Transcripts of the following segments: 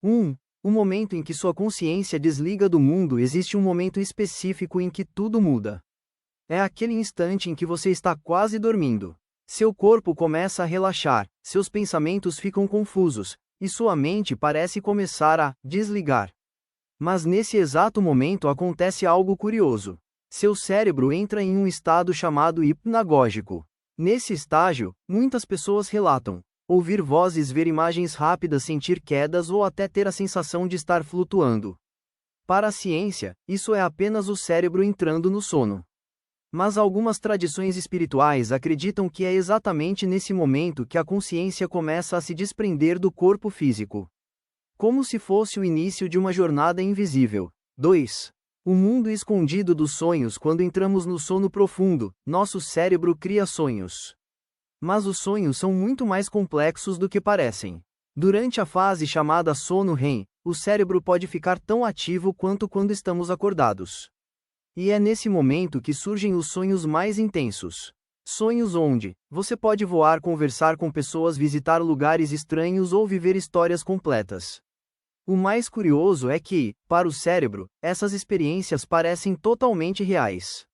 1. O momento em que sua consciência desliga do mundo. Existe um momento específico em que tudo muda. É aquele instante em que você está quase dormindo. Seu corpo começa a relaxar, seus pensamentos ficam confusos, e sua mente parece começar a desligar. Mas nesse exato momento acontece algo curioso. Seu cérebro entra em um estado chamado hipnagógico. Nesse estágio, muitas pessoas relatam ouvir vozes, ver imagens rápidas, sentir quedas ou até ter a sensação de estar flutuando. Para a ciência, isso é apenas o cérebro entrando no sono. Mas algumas tradições espirituais acreditam que é exatamente nesse momento que a consciência começa a se desprender do corpo físico. Como se fosse o início de uma jornada invisível. 2. O mundo escondido dos sonhos. Quando entramos no sono profundo, nosso cérebro cria sonhos. Mas os sonhos são muito mais complexos do que parecem. Durante a fase chamada sono REM, o cérebro pode ficar tão ativo quanto quando estamos acordados. E é nesse momento que surgem os sonhos mais intensos. Sonhos onde você pode voar, conversar com pessoas, visitar lugares estranhos ou viver histórias completas. O mais curioso é que, para o cérebro, essas experiências parecem totalmente reais.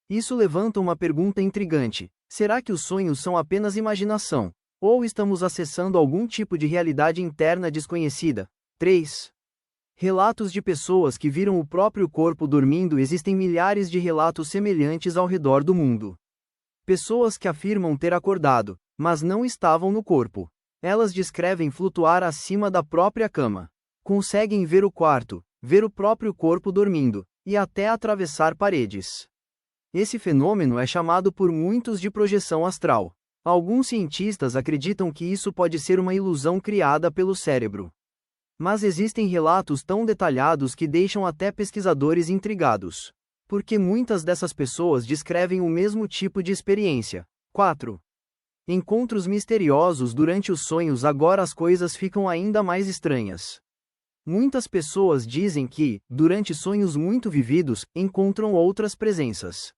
Isso levanta uma pergunta intrigante: será que os sonhos são apenas imaginação? Ou estamos acessando algum tipo de realidade interna desconhecida? 3. Relatos de pessoas que viram o próprio corpo dormindo. Existem milhares de relatos semelhantes ao redor do mundo. Pessoas que afirmam ter acordado, mas não estavam no corpo. Elas descrevem flutuar acima da própria cama. Conseguem ver o quarto, ver o próprio corpo dormindo, e até atravessar paredes. Esse fenômeno é chamado por muitos de projeção astral. Alguns cientistas acreditam que isso pode ser uma ilusão criada pelo cérebro. Mas existem relatos tão detalhados que deixam até pesquisadores intrigados. Porque muitas dessas pessoas descrevem o mesmo tipo de experiência. 4. Encontros misteriosos durante os sonhos. Agora as coisas ficam ainda mais estranhas. Muitas pessoas dizem que, durante sonhos muito vividos, encontram outras presenças.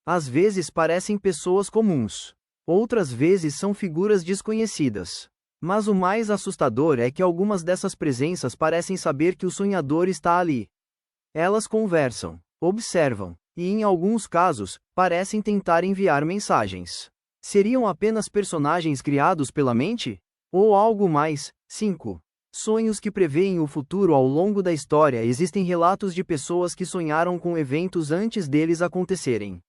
Às vezes parecem pessoas comuns. Outras vezes são figuras desconhecidas. Mas o mais assustador é que algumas dessas presenças parecem saber que o sonhador está ali. Elas conversam, observam, e em alguns casos, parecem tentar enviar mensagens. Seriam apenas personagens criados pela mente? Ou algo mais? 5. Sonhos que preveem o futuro. Ao longo da história existem relatos de pessoas que sonharam com eventos antes deles acontecerem.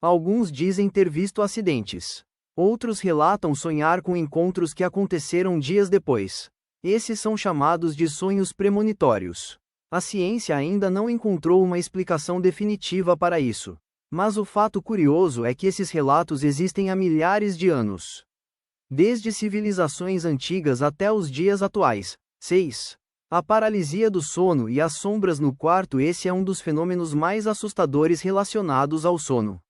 Alguns dizem ter visto acidentes. Outros relatam sonhar com encontros que aconteceram dias depois. Esses são chamados de sonhos premonitórios. A ciência ainda não encontrou uma explicação definitiva para isso. Mas o fato curioso é que esses relatos existem há milhares de anos. Desde civilizações antigas até os dias atuais. 6. A paralisia do sono e as sombras no quarto. Esse é um dos fenômenos mais assustadores relacionados ao sono.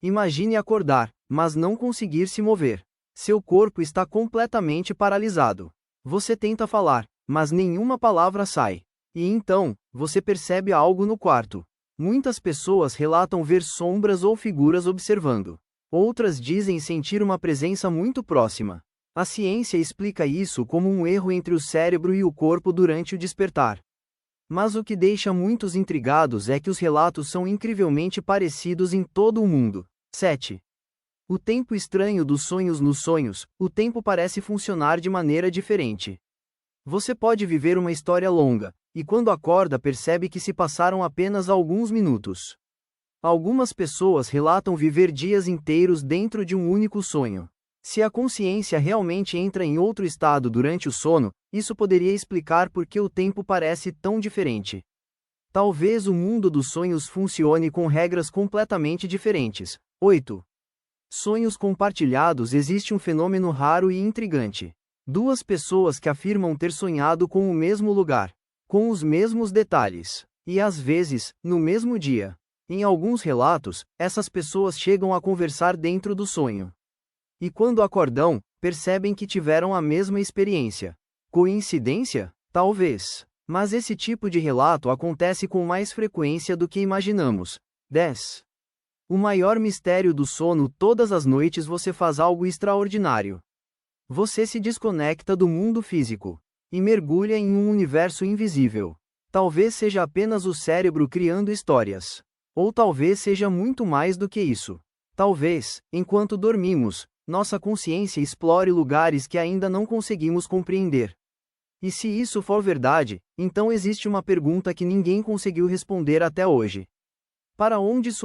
Imagine acordar, mas não conseguir se mover. Seu corpo está completamente paralisado. Você tenta falar, mas nenhuma palavra sai. E então, você percebe algo no quarto. Muitas pessoas relatam ver sombras ou figuras observando. Outras dizem sentir uma presença muito próxima. A ciência explica isso como um erro entre o cérebro e o corpo durante o despertar. Mas o que deixa muitos intrigados é que os relatos são incrivelmente parecidos em todo o mundo. 7. O tempo estranho dos sonhos. Nos sonhos, o tempo parece funcionar de maneira diferente. Você pode viver uma história longa, e quando acorda percebe que se passaram apenas alguns minutos. Algumas pessoas relatam viver dias inteiros dentro de um único sonho. Se a consciência realmente entra em outro estado durante o sono, isso poderia explicar por que o tempo parece tão diferente. Talvez o mundo dos sonhos funcione com regras completamente diferentes. 8. Sonhos compartilhados. Existe um fenômeno raro e intrigante. Duas pessoas que afirmam ter sonhado com o mesmo lugar, com os mesmos detalhes, e às vezes, no mesmo dia. Em alguns relatos, essas pessoas chegam a conversar dentro do sonho. E quando acordam, percebem que tiveram a mesma experiência. Coincidência? Talvez. Mas esse tipo de relato acontece com mais frequência do que imaginamos. 10. O maior mistério do sono. Todas as noites você faz algo extraordinário. Você se desconecta do mundo físico. e mergulha em um universo invisível. Talvez seja apenas o cérebro criando histórias. Ou talvez seja muito mais do que isso. Talvez, enquanto dormimos, nossa consciência explore lugares que ainda não conseguimos compreender. E se isso for verdade, então existe uma pergunta que ninguém conseguiu responder até hoje. Para onde sua